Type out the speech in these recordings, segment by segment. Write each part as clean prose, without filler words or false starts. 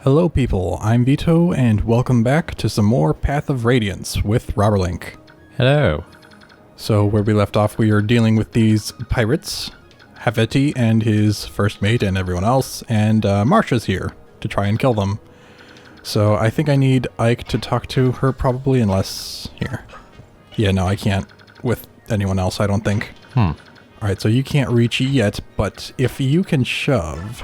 Hello people, I'm Vito, and welcome back to some more Path of Radiance with Robberlink. Hello. So where we left off, we are dealing with these pirates, Haveti and his first mate and everyone else, and Marsha's here to try and kill them. So I think I need Ike to talk to her probably, unless... here. Yeah, no, I can't with anyone else, I don't think. Alright, so you can't reach yet, but if you can shove...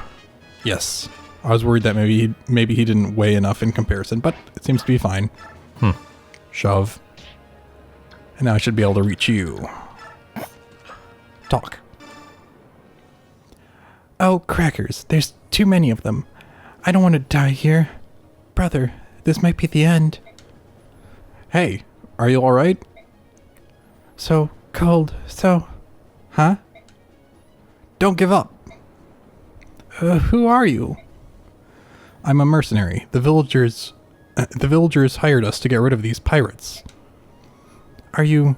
Yes. I was worried that maybe he didn't weigh enough in comparison, but it seems to be fine. Shove. And now I should be able to reach you. Talk. Oh, crackers. There's too many of them. I don't want to die here. Brother, this might be the end. Hey, are you alright? So cold, so... Huh? Don't give up. Who are you? I'm a mercenary. The villagers hired us to get rid of these pirates. Are you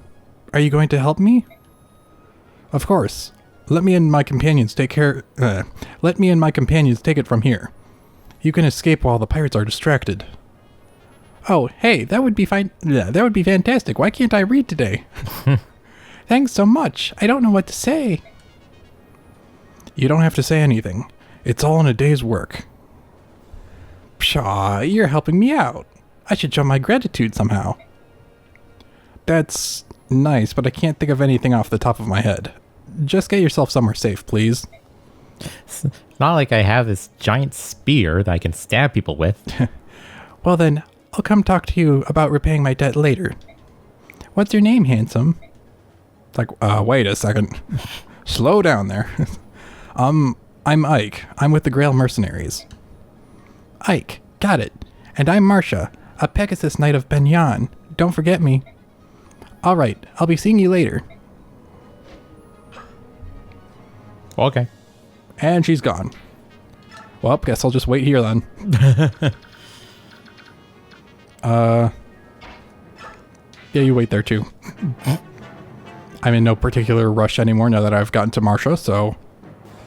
going to help me? Of course. Let me and my companions take it from here. You can escape while the pirates are distracted. Oh, hey, that would be fine. Yeah, that would be fantastic. Why can't I read today? Thanks so much. I don't know what to say. You don't have to say anything. It's all in a day's work. Pshaw, you're helping me out. I should show my gratitude somehow. That's nice, but I can't think of anything off the top of my head. Just get yourself somewhere safe, please. It's not like I have this giant spear that I can stab people with. Well then, I'll come talk to you about repaying my debt later. What's your name, handsome? It's like, wait a second. Slow down there. I'm Ike. I'm with the Greil Mercenaries. Ike, got it. And I'm Marsha, a Pegasus Knight of Benyan. Don't forget me. Alright, I'll be seeing you later. Okay. And she's gone. Well, guess I'll just wait here then. Yeah, you wait there too. I'm in no particular rush anymore now that I've gotten to Marsha, so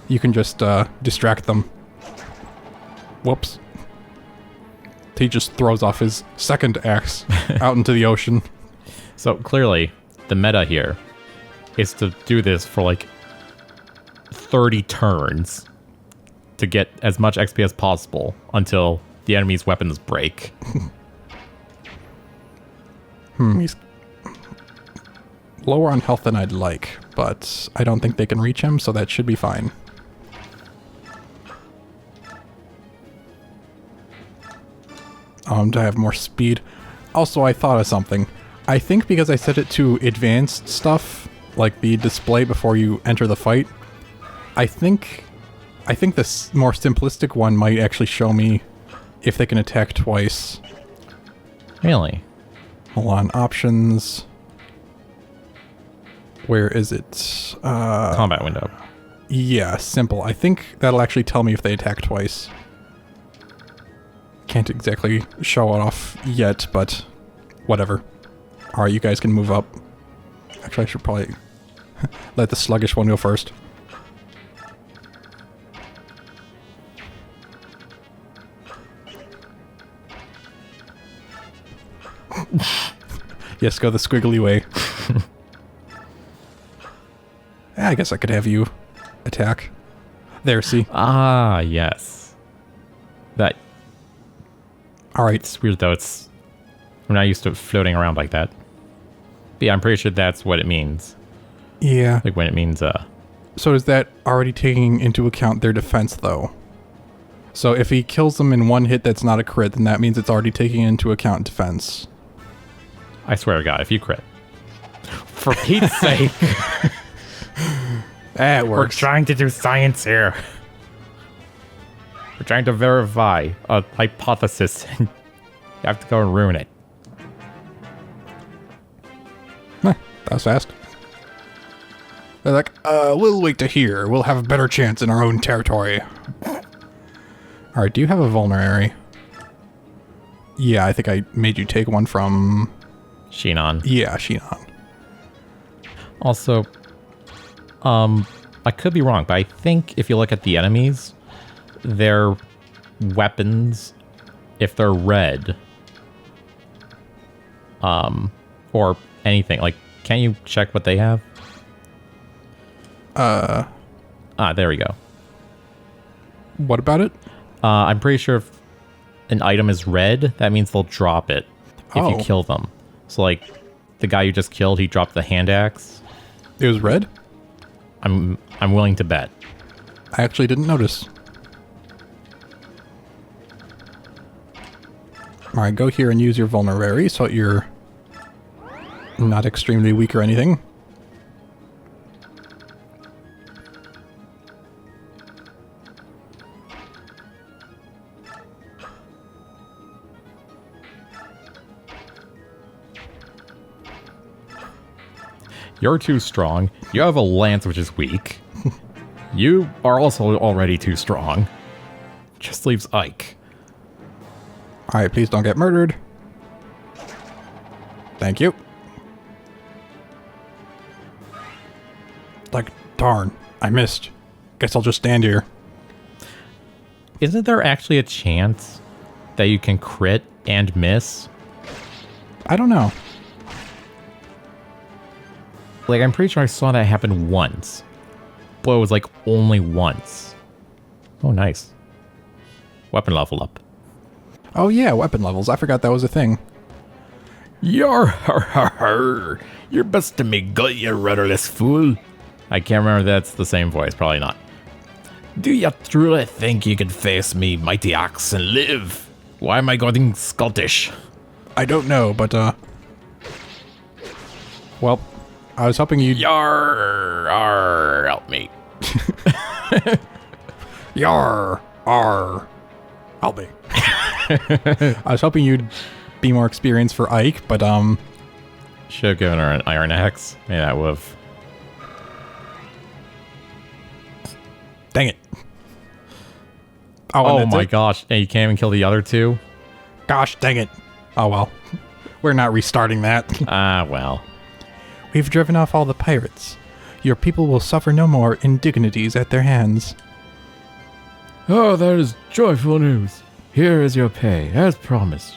you can just distract them. Whoops. He just throws off his second axe out into the ocean. So clearly, the meta here is to do this for like 30 turns to get as much XP as possible until the enemy's weapons break. He's lower on health than I'd like, but I don't think they can reach him, so that should be fine. To have more speed. Also, I thought of something. I think because I set it to advanced stuff, like the display before you enter the fight, I think this more simplistic one might actually show me if they can attack twice. Really? Hold on, options. Where is it? Combat window. Yeah, simple. I think that'll actually tell me if they attack twice. Can't exactly show it off yet, but whatever. Alright, you guys can move up. Actually, I should probably let the sluggish one go first. Yes, go the squiggly way. I guess I could have you attack. There, see? Ah, yes. That... Alright. It's weird though, I'm not used to floating around like that. But yeah, I'm pretty sure that's what it means. Yeah. Like when it means, So is that already taking into account their defense, though? So if he kills them in one hit that's not a crit, then that means it's already taking into account defense. I swear to God, if you crit. For Pete's sake. That We're works. trying to do science here. We're trying to verify a hypothesis. You have to go and ruin it. That was fast. They're like, we'll wait to hear. We'll have a better chance in our own territory. Alright, do you have a vulnerary? Yeah, I think I made you take one from... Shinon. Yeah, Shinon. Also, I could be wrong, but I think if you look at the enemies, their weapons if they're red, or anything, like, can you check what they have? There we go. What about it? I'm pretty sure if an item is red, that means they'll drop it if you kill them. So, like, the guy you just killed, he dropped the hand axe. It was red? I'm willing to bet. I actually didn't notice. Alright, go here and use your vulnerary so that you're not extremely weak or anything. You're too strong. You have a lance which is weak. You are also already too strong. Just leaves Ike. Alright, please don't get murdered. Thank you. Like, darn, I missed. Guess I'll just stand here. Isn't there actually a chance that you can crit and miss? I don't know. Like, I'm pretty sure I saw that happen once. But it was like only once. Oh, nice. Weapon level up. Oh yeah, weapon levels. I forgot that was a thing. Yar har har har. You're busting me gut, you rudderless fool. I can't remember if that's the same voice. Probably not. Do you truly think you can face me, mighty axe, and live? Why am I going Scottish? I don't know, but well, I was hoping you'd... Yar, ar, help me. Yar, ar, help me. I was hoping you'd be more experienced for Ike, but Should have given her an iron axe. Maybe that would have. Dang it. Oh and my it? gosh. And you can't even kill the other two? Gosh, dang it. Oh well. We're not restarting that. Ah, well. We've driven off all the pirates. Your people will suffer no more indignities at their hands. Oh, that is joyful news. Here is your pay, as promised.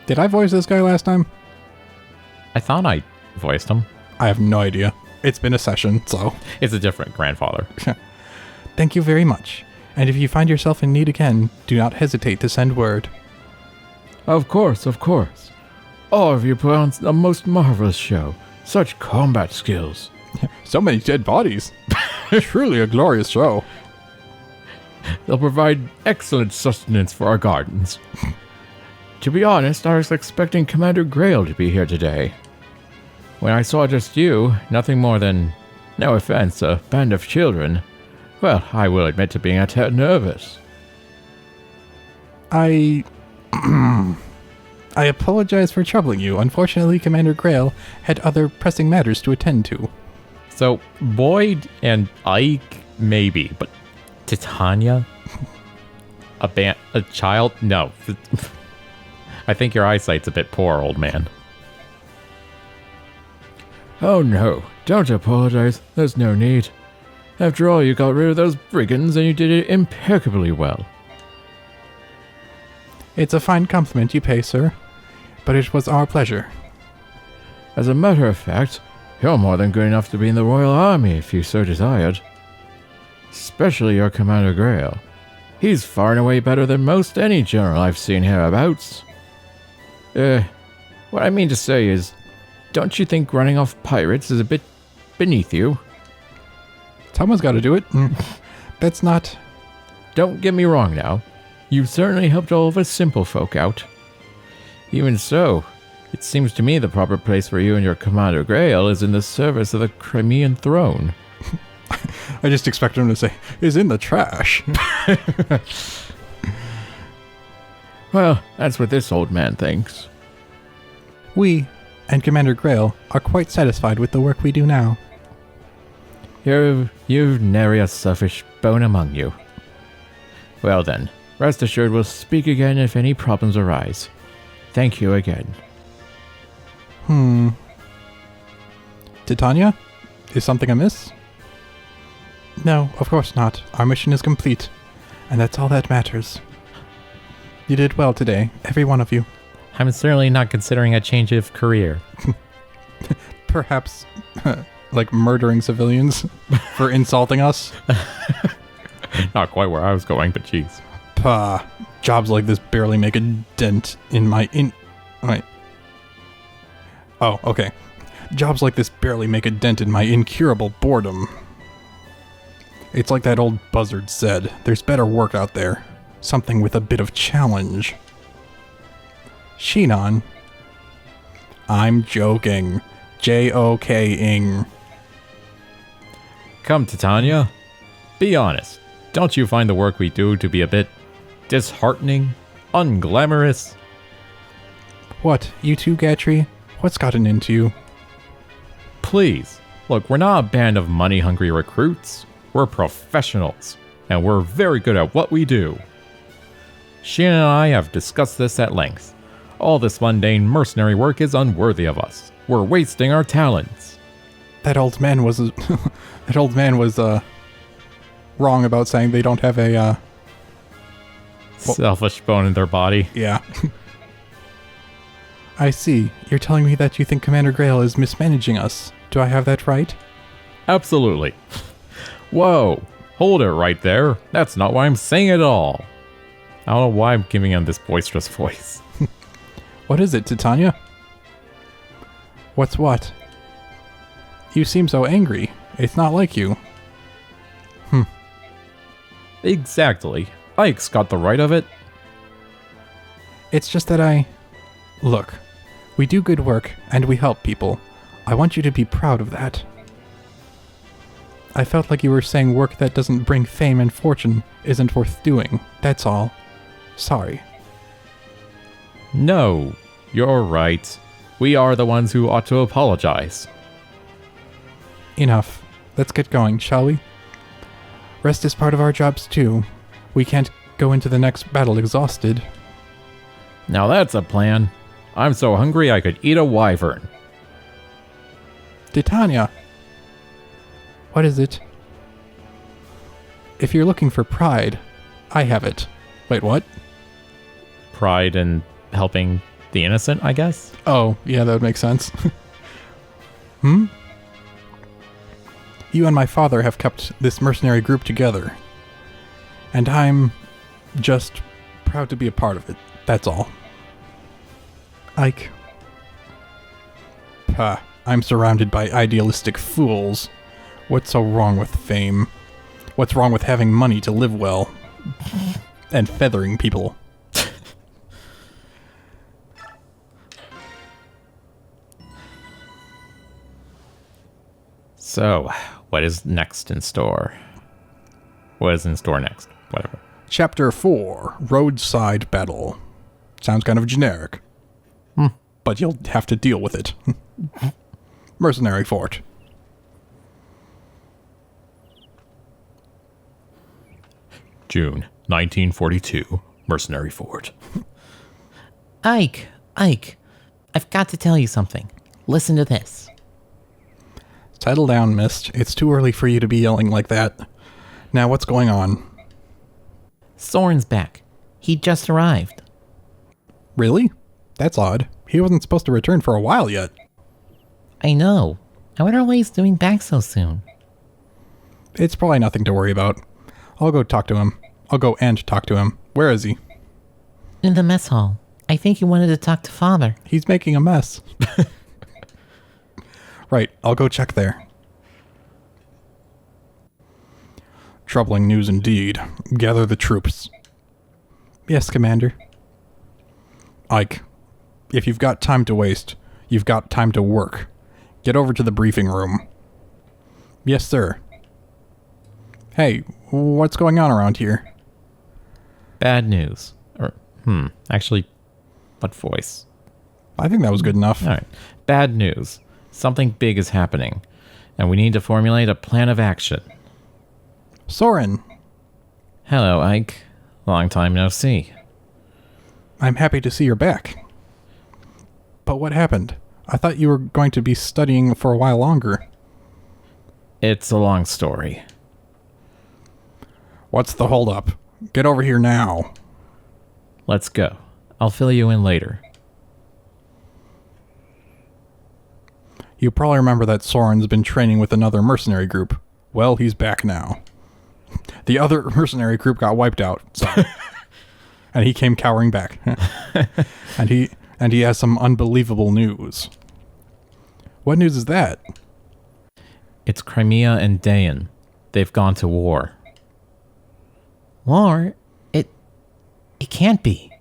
Did I voice this guy last time? I thought I voiced him. I have no idea. It's been a session, so... It's a different grandfather. Thank you very much. And if you find yourself in need again, do not hesitate to send word. Of course, of course. All of you put on a most marvelous show. Such combat skills. So many dead bodies. Truly a glorious show. They'll provide excellent sustenance for our gardens. To be honest, I was expecting Commander Greil to be here today. When I saw just you, nothing more than, no offense, a band of children, well, I will admit to being a tad nervous. I apologize for troubling you. Unfortunately, Commander Greil had other pressing matters to attend to. So, Boyd and Ike, maybe, but Titania? A child? No. I think your eyesight's a bit poor, old man. Oh no, don't apologize. There's no need. After all, you got rid of those brigands and you did it impeccably well. It's a fine compliment you pay, sir. But it was our pleasure. As a matter of fact, you're more than good enough to be in the Royal Army if you so desired. Especially your Commander Greil. He's far and away better than most any general I've seen hereabouts. What I mean to say is, don't you think running off pirates is a bit beneath you? Someone's got to do it. That's not... Don't get me wrong now. You've certainly helped all of us simple folk out. Even so, it seems to me the proper place for you and your Commander Greil is in the service of the Crimean throne. I just expected him to say, is in the trash. Well, that's what this old man thinks. We, and Commander Greil, are quite satisfied with the work we do now. You've nary a selfish bone among you. Well then, rest assured we'll speak again if any problems arise. Thank you again. Titania? Is something amiss? No, of course not. Our mission is complete, and that's all that matters. You did well today, every one of you. I'm certainly not considering a change of career. Perhaps, like murdering civilians for insulting us? Not quite where I was going, but jeez. Pah. Jobs like this barely make a dent in my Wait. Oh, okay. Jobs like this barely make a dent in my incurable boredom. It's like that old buzzard said, there's better work out there. Something with a bit of challenge. Shinon. I'm joking. J-O-K-ing. Come, Titania. Be honest. Don't you find the work we do to be a bit disheartening? Unglamorous? What, you too, Gatry? What's gotten into you? Please. Look, we're not a band of money-hungry recruits. We're professionals, and we're very good at what we do. Shannon and I have discussed this at length. All this mundane mercenary work is unworthy of us. We're wasting our talents. That old man was wrong about saying they don't have a Selfish bone in their body. yeah. I see. You're telling me that you think Commander Greil is mismanaging us. Do I have that right? Absolutely. Whoa, hold it right there. That's not why I'm saying it at all. I don't know why I'm giving him this boisterous voice. What is it, Titania? What's what? You seem so angry. It's not like you. Exactly. Ike's got the right of it. It's just that Look, we do good work, and we help people. I want you to be proud of that. I felt like you were saying work that doesn't bring fame and fortune isn't worth doing. That's all. Sorry. No, you're right. We are the ones who ought to apologize. Enough. Let's get going, shall we? Rest is part of our jobs too. We can't go into the next battle exhausted. Now that's a plan. I'm so hungry I could eat a wyvern. Titania! What is it? If you're looking for pride, I have it. Wait, what? Pride in helping the innocent, I guess? Oh, yeah, that would make sense. You and my father have kept this mercenary group together. And I'm just proud to be a part of it. That's all. Ike. Pah. I'm surrounded by idealistic fools. What's so wrong with fame? What's wrong with having money to live well? And feathering people? So, what is next in store? What is in store next? Whatever. Chapter 4, Roadside Battle. Sounds kind of generic. But you'll have to deal with it. Mercenary Fort. June 1942, Mercenary Fort. Ike, I've got to tell you something. Listen to this. Settle down, Mist. It's too early for you to be yelling like that. Now, what's going on? Soren's back. He just arrived. Really? That's odd. He wasn't supposed to return for a while yet. I know. I wonder why he's doing back so soon. It's probably nothing to worry about. I'll go talk to him. I'll go and talk to him. Where is he? In the mess hall. I think he wanted to talk to Father. He's making a mess. Right, I'll go check there. Troubling news indeed. Gather the troops. Yes, Commander. Ike, if you've got time to waste, you've got time to work. Get over to the briefing room. Yes, sir. Hey, what's going on around here? Bad news. Or, actually, what voice? I think that was good enough. All right. Bad news. Something big is happening, and we need to formulate a plan of action. Soren! Hello, Ike. Long time no see. I'm happy to see you're back. But what happened? I thought you were going to be studying for a while longer. It's a long story. What's the holdup? Get over here now. Let's go. I'll fill you in later. You probably remember that Soren's been training with another mercenary group. Well, he's back now. The other mercenary group got wiped out, so. And he came cowering back. and he has some unbelievable news. What news is that? It's Crimea and Daein. They've gone to war. War? It can't be.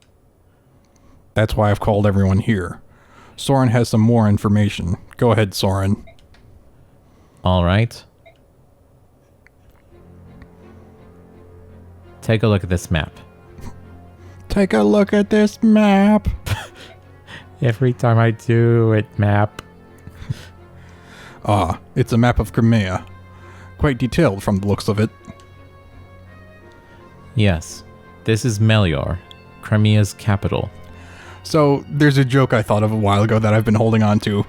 That's why I've called everyone here. Soren has some more information. Go ahead, Soren. All right. Take a look at this map. Take a look at this map. Every time I do it, map. Ah, it's a map of Crimea. Quite detailed from the looks of it. Yes, this is Melior, Crimea's capital. So, there's a joke I thought of a while ago that I've been holding on to.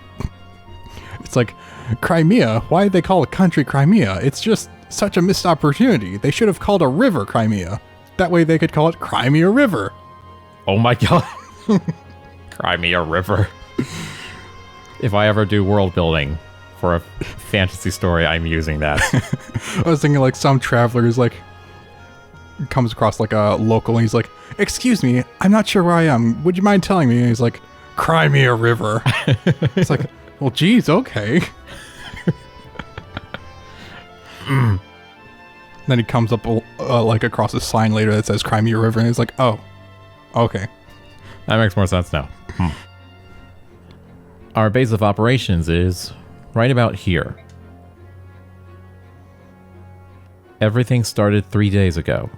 It's like, Crimea? Why did they call a country Crimea? It's just such a missed opportunity. They should have called a river Crimea. That way they could call it Crimea River. Oh my god. Crimea River. If I ever do world building for a fantasy story, I'm using that. I was thinking like some traveler is like, comes across like a local and he's like, excuse me, I'm not sure where I am. Would you mind telling me? And he's like, Crimea River. It's like, well, geez, okay. Then he comes up like across a sign later that says Crimea River and he's like, oh, okay. That makes more sense now. Our base of operations is right about here. Everything started 3 days ago.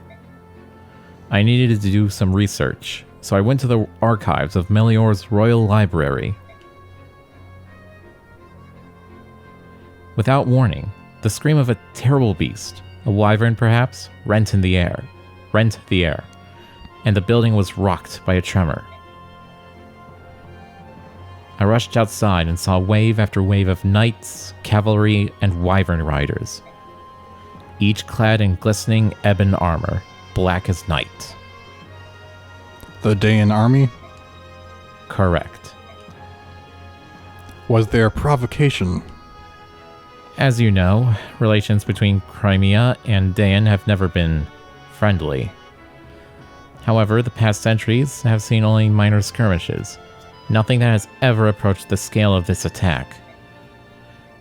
I needed to do some research, so I went to the archives of Melior's Royal Library. Without warning, the scream of a terrible beast, a wyvern perhaps, rent the air, and the building was rocked by a tremor. I rushed outside and saw wave after wave of knights, cavalry, and wyvern riders, each clad in glistening ebon armor, black as night. The Daein army? Correct. Was there provocation? As you know, relations between Crimea and Daein have never been friendly. However, the past centuries have seen only minor skirmishes, nothing that has ever approached the scale of this attack.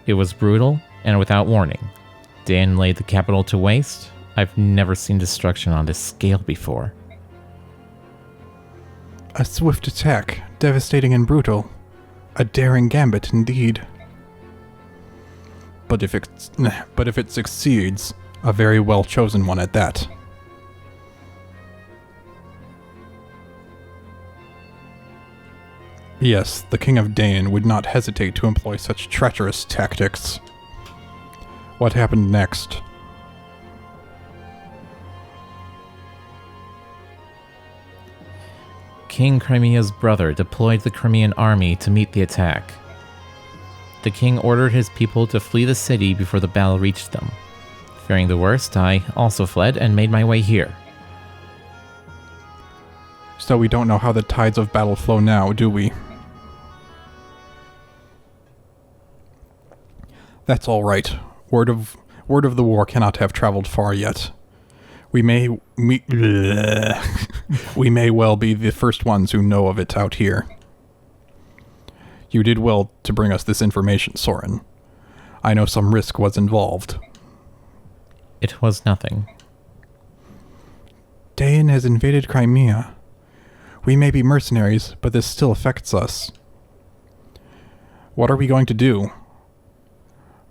It was brutal and without warning. Daein laid the capital to waste. I've never seen destruction on this scale before. A swift attack, devastating and brutal. A daring gambit indeed. But if it succeeds, a very well chosen one at that. Yes, the King of Daein would not hesitate to employ such treacherous tactics. What happened next? King Crimea's brother deployed the Crimean army to meet the attack. The king ordered his people to flee the city before the battle reached them. Fearing the worst, I also fled and made my way here. So we don't know how the tides of battle flow now, do we? That's all right. Word of the war cannot have traveled far yet. We may well be the first ones who know of it out here. You did well to bring us this information, Soren. I know some risk was involved. It was nothing. Daein has invaded Crimea. We may be mercenaries, but this still affects us. What are we going to do?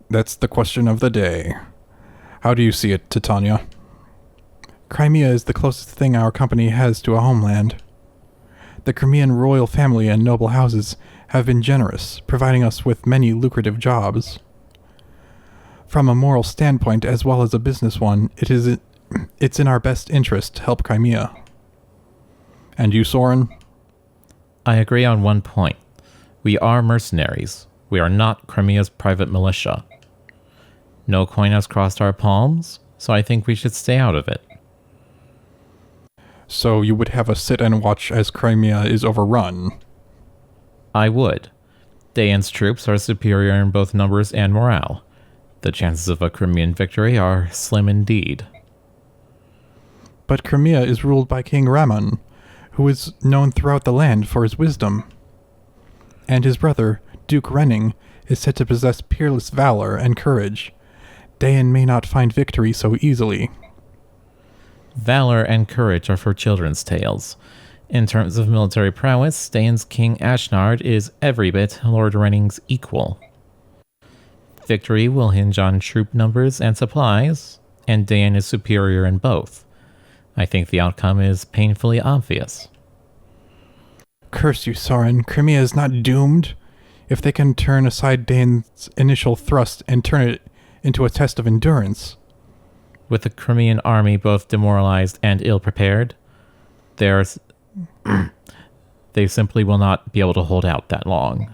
That's the question of the day. How do you see it, Titania? Crimea is the closest thing our company has to a homeland. The Crimean royal family and noble houses have been generous, providing us with many lucrative jobs. From a moral standpoint as well as a business one, it's in our best interest to help Crimea. And you, Soren? I agree on one point. We are mercenaries. We are not Crimea's private militia. No coin has crossed our palms, so I think we should stay out of it. So you would have us sit and watch as Crimea is overrun. I would. Daein's troops are superior in both numbers and morale. The chances of a Crimean victory are slim indeed. But Crimea is ruled by King Ramon, who is known throughout the land for his wisdom. And his brother, Duke Renning, is said to possess peerless valor and courage. Daein may not find victory so easily. Valor and courage are for children's tales. In terms of military prowess, Daein's King Ashnard is every bit Lord Renning's equal. Victory will hinge on troop numbers and supplies, and Daein is superior in both. I think the outcome is painfully obvious. Curse you, Soren. Crimea is not doomed. If they can turn aside Daein's initial thrust and turn it into a test of endurance. With the Crimean army both demoralized and ill-prepared, they simply will not be able to hold out that long.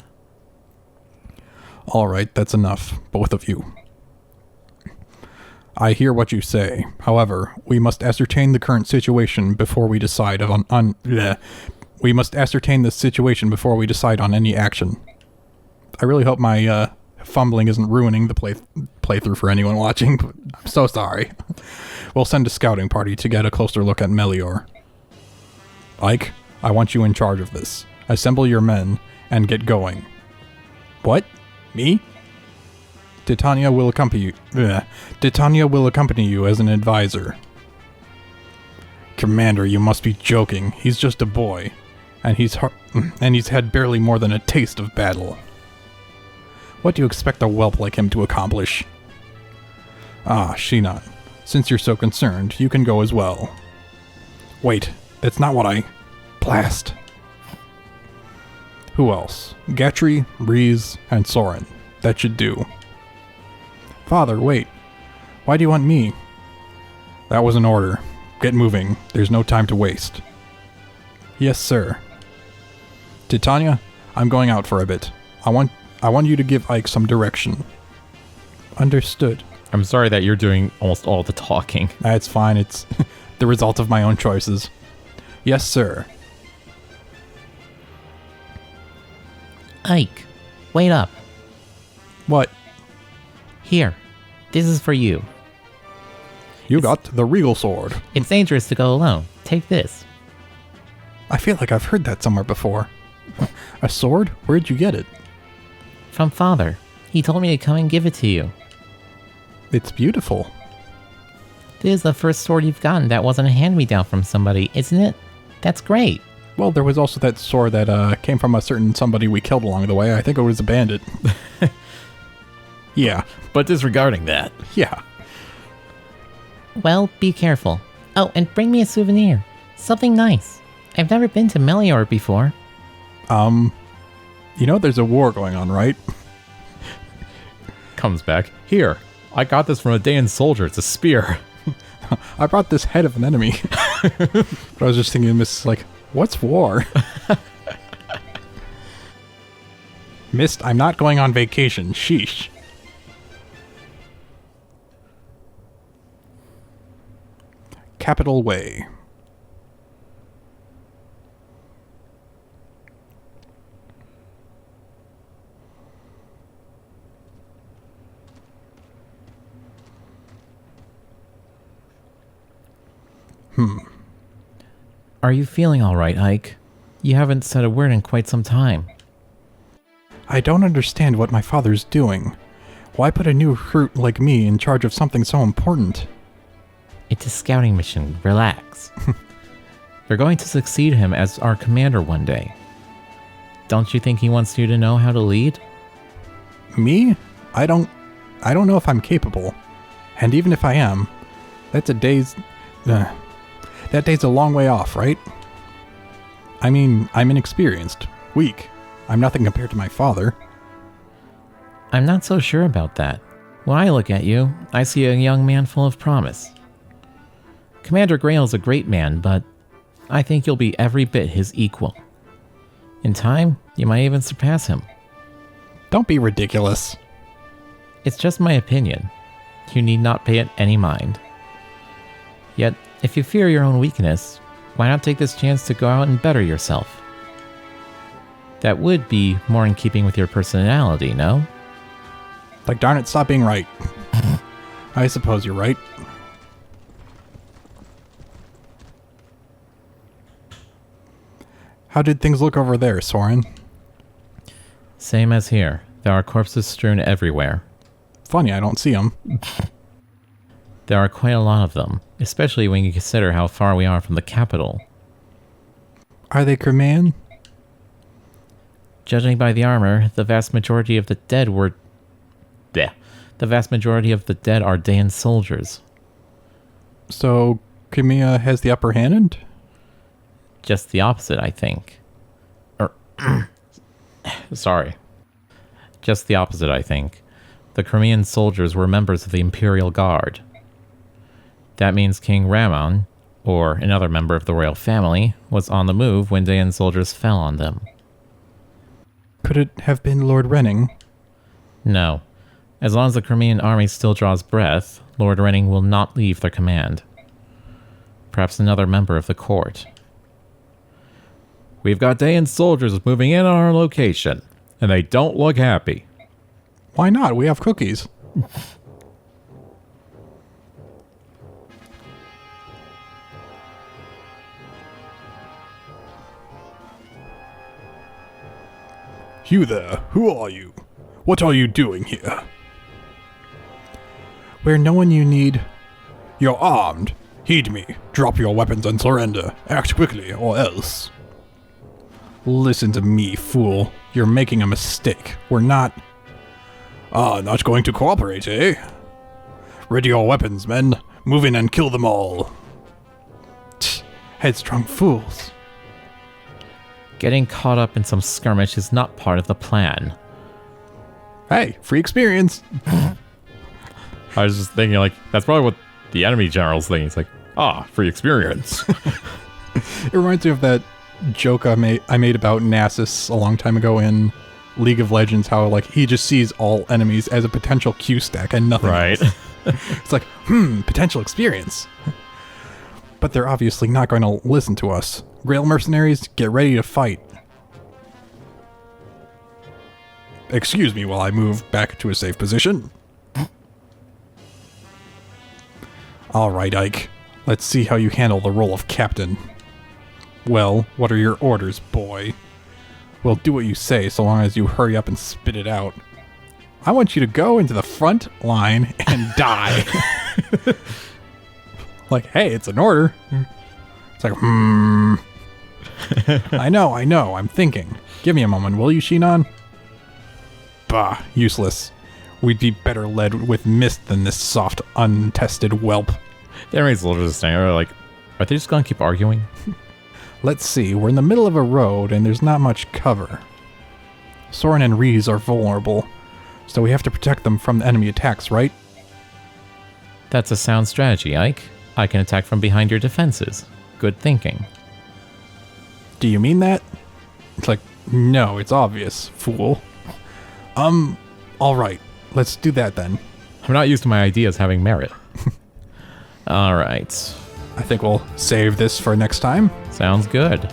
All right, that's enough, both of you. I hear what you say. However, we must ascertain the current situation before we decide we must ascertain the situation before we decide on any action. I really hope my fumbling isn't ruining the playthrough for anyone watching. But I'm so sorry. We'll send a scouting party to get a closer look at Melior. Ike, I want you in charge of this. Assemble your men and get going. What? Me? Titania will accompany you as an advisor. Commander, you must be joking. He's just a boy, and he's had barely more than a taste of battle. What do you expect a whelp like him to accomplish? Ah, Shinan, since you're so concerned, you can go as well. Wait, that's not what I... Blast. Who else? Gatry, Breeze, and Soren. That should do. Father, wait. Why do you want me? That was an order. Get moving. There's no time to waste. Yes, sir. Titania, I'm going out for a bit. I want you to give Ike some direction. Understood. I'm sorry that you're doing almost all the talking. That's fine. It's the result of my own choices. Yes, sir. Ike, wait up. What? Here, this is for you. You got the Regal Sword. It's dangerous to go alone. Take this. I feel like I've heard that somewhere before. A sword? Where'd you get it? From Father. He told me to come and give it to you. It's beautiful. This is the first sword you've gotten that wasn't a hand-me-down from somebody, isn't it? That's great. Well, there was also that sword that came from a certain somebody we killed along the way. I think it was a bandit. Yeah. But disregarding that. Yeah. Well, be careful. Oh, and bring me a souvenir. Something nice. I've never been to Melior before. You know there's a war going on, right? Comes back. Here, I got this from a Daein soldier. It's a spear. I brought this head of an enemy. But I was just thinking, what's war? Mist, I'm not going on vacation. Sheesh. Capital Way. Are you feeling all right, Ike? You haven't said a word in quite some time. I don't understand what my father's doing. Why put a new recruit like me in charge of something so important? It's a scouting mission. Relax. You're going to succeed him as our commander one day. Don't you think he wants you to know how to lead? Me? I don't know if I'm capable. And even if I am, that day's a long way off, right? I mean, I'm inexperienced, weak. I'm nothing compared to my father. I'm not so sure about that. When I look at you, I see a young man full of promise. Commander Greil is a great man, but I think you'll be every bit his equal. In time, you might even surpass him. Don't be ridiculous. It's just my opinion. You need not pay it any mind. Yet, if you fear your own weakness, Why not take this chance to go out and better yourself? That would be more in keeping with your personality, no? Like, darn it, stop being right. I suppose you're right. How did things look over there, Soren? Same as here. There are corpses strewn everywhere. Funny, I don't see them. There are quite a lot of them, especially when you consider how far we are from the capital. Are they Crimean? Judging by the armor, the vast majority of the dead were... Bleh. The vast majority of the dead are Daein soldiers. So, Crimea has the upper hand? Just the opposite, I think. Sorry. Just the opposite, I think. The Crimean soldiers were members of the Imperial Guard. That means King Ramon, or another member of the royal family, was on the move when Daein soldiers fell on them. Could it have been Lord Renning? No. As long as the Crimean army still draws breath, Lord Renning will not leave their command. Perhaps another member of the court. We've got Daein soldiers moving in on our location, and they don't look happy. Why not? We have cookies. You there, who are you? What are you doing here? We're no one you need. You're armed. Heed me. Drop your weapons and surrender. Act quickly, or else. Listen to me, fool. You're making a mistake. We're not... not going to cooperate, eh? Ready your weapons, men. Move in and kill them all. Tch, headstrong fools. Getting caught up in some skirmish is not part of the plan. Hey, free experience. I was just thinking, like, that's probably what the enemy general's thinking. It's like, free experience. It reminds me of that joke I made about Nasus a long time ago in League of Legends, how like he just sees all enemies as a potential Q stack and nothing Right. else. It's like, potential experience. But they're obviously not going to listen to us. Greil Mercenaries, get ready to fight. Excuse me while I move back to a safe position. Alright, Ike. Let's see how you handle the role of captain. Well, what are your orders, boy? We'll do what you say so long as you hurry up and spit it out. I want you to go into the front line and die. Like, hey, it's an order. It's like, I know, I'm thinking. Give me a moment, will you, Shinon? Bah, useless. We'd be better led with mist than this soft, untested whelp. The enemy soldiers are standing there like, are they just gonna keep arguing? Let's see, we're in the middle of a road and there's not much cover. Soren and Rees are vulnerable, so we have to protect them from the enemy attacks, right? That's a sound strategy, Ike. I can attack from behind your defenses. Good thinking. Do you mean that? It's like, no, it's obvious, fool. Alright, let's do that then. I'm not used to my ideas having merit. Alright. I think we'll save this for next time. Sounds good.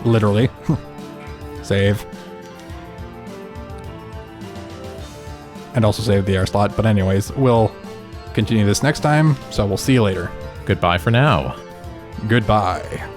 Literally. Save. And also save the air slot, but anyways, we'll continue this next time, so we'll see you later. Goodbye for now. Goodbye.